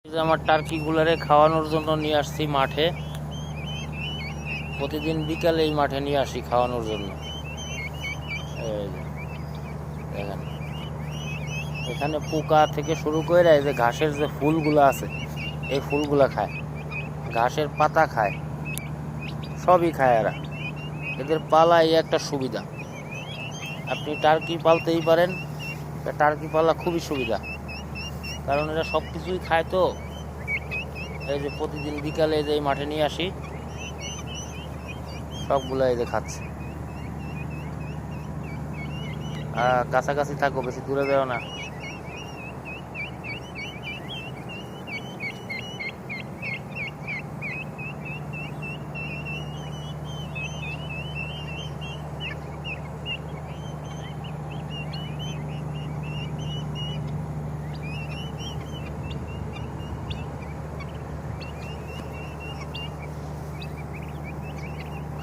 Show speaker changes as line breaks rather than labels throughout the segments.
এই যে আমার টার্কি গুলারে খাওয়ানোর জন্য নিয়ে আসছি মাঠে। প্রতিদিন বিকালে এই মাঠে নিয়ে আসি খাওয়ানোর জন্য। এই যে দেখেন, এখানে পোকা থেকে শুরু করে এই যে ঘাসের যে ফুলগুলো আছে এই ফুলগুলা খায়, ঘাসের পাতা খায়, সবই খায় এরা। এদের পালা এই একটা সুবিধা, আপনি টার্কি পালতেই পারেন। টার্কি পালা খুবই সুবিধা, কারণ এরা সব কিছুই খায়। তো এই যে প্রতিদিন বিকালে এই যে এই মাঠে নিয়ে আসি, সবগুলো এই যে খাচ্ছে। কাছাকাছি থাকো, বেশি দূরে যাও না।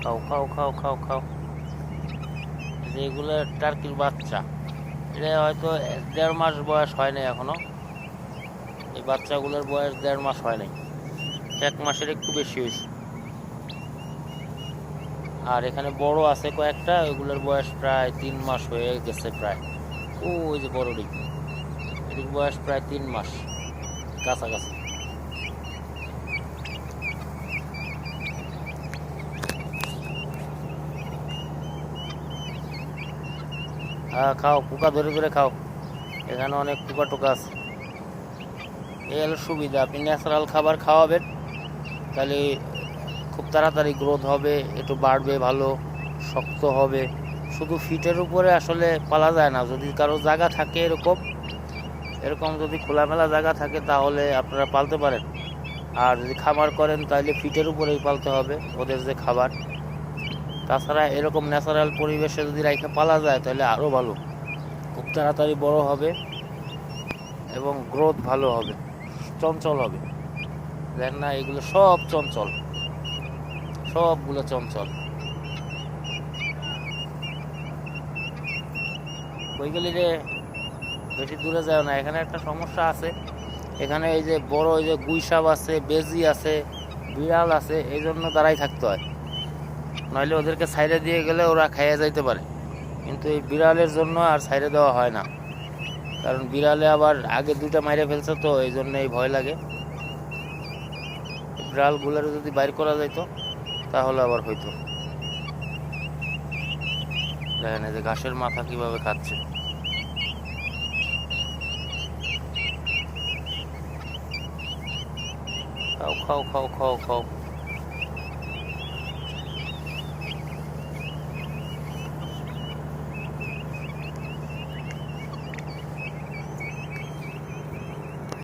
খাও খাও খাও খাও খাও। যেগুলো টার্কির বাচ্চা, এটা হয়তো 1.5 মাস বয়স হয় নাই এখনো। এই বাচ্চাগুলোর বয়স 1.5 মাস হয় নাই, 1 মাসের একটু বেশি হয়েছে। আর এখানে বড় আছে কয়েকটা, ওইগুলোর বয়স প্রায় 3 মাস হয়ে গেছে প্রায়। ওই যে বড় ডিম, এটির বয়স প্রায় 3 মাস কাছাকাছি। খাও, পোকা ধরে ধরে খাও। এখানে অনেক পোকা টোকা আছে। এই হলো সুবিধা, আপনি ন্যাচারাল খাবার খাওয়াবেন, তাহলে খুব তাড়াতাড়ি গ্রোথ হবে, একটু বাড়বে, ভালো শক্ত হবে। শুধু ফিটের উপরে আসলে পালা যায় না। যদি কারো জায়গা থাকে এরকম এরকম যদি খোলামেলা জায়গা থাকে তাহলে আপনারা পালতে পারেন। আর যদি খামার করেন তাহলে ফিটের উপরেই পালতে হবে ওদের যে খাবার। তাছাড়া এরকম ন্যাচারাল পরিবেশে যদি রাইখে পালা যায় তাহলে আরও ভালো, খুব তাড়াতাড়ি বড় হবে এবং গ্রোথ ভালো হবে, চঞ্চল হবে। দেখ না, এগুলো সব চঞ্চল, সবগুলো চঞ্চল। ওইগুলি রে, বেশি দূরে যায় না। এখানে একটা সমস্যা আছে, এখানে এই যে বড় এই যে গুইসাপ আছে, বেজি আছে, বিড়াল আছে, এই জন্য দাঁড়াই থাকতে হয়। নইলে ওদেরকে সাইডে দিয়ে গেলে ওরা খাইয়ে যাইতে পারে, কিন্তু এই বিড়ালের জন্য আর সাইডে দেওয়া হয় না। কারণ বিড়ালে আবার আগে 2টা মাইরে ফেলছে, তো এই জন্যই ভয় লাগে। বিড়ালগুলোর যদি বাইর করা যাইতো তাহলে আবার হইতো। দেখেন এই যে ঘাসের মাথা কিভাবে খাচ্ছে। খাও খাও খাও খাও খাও।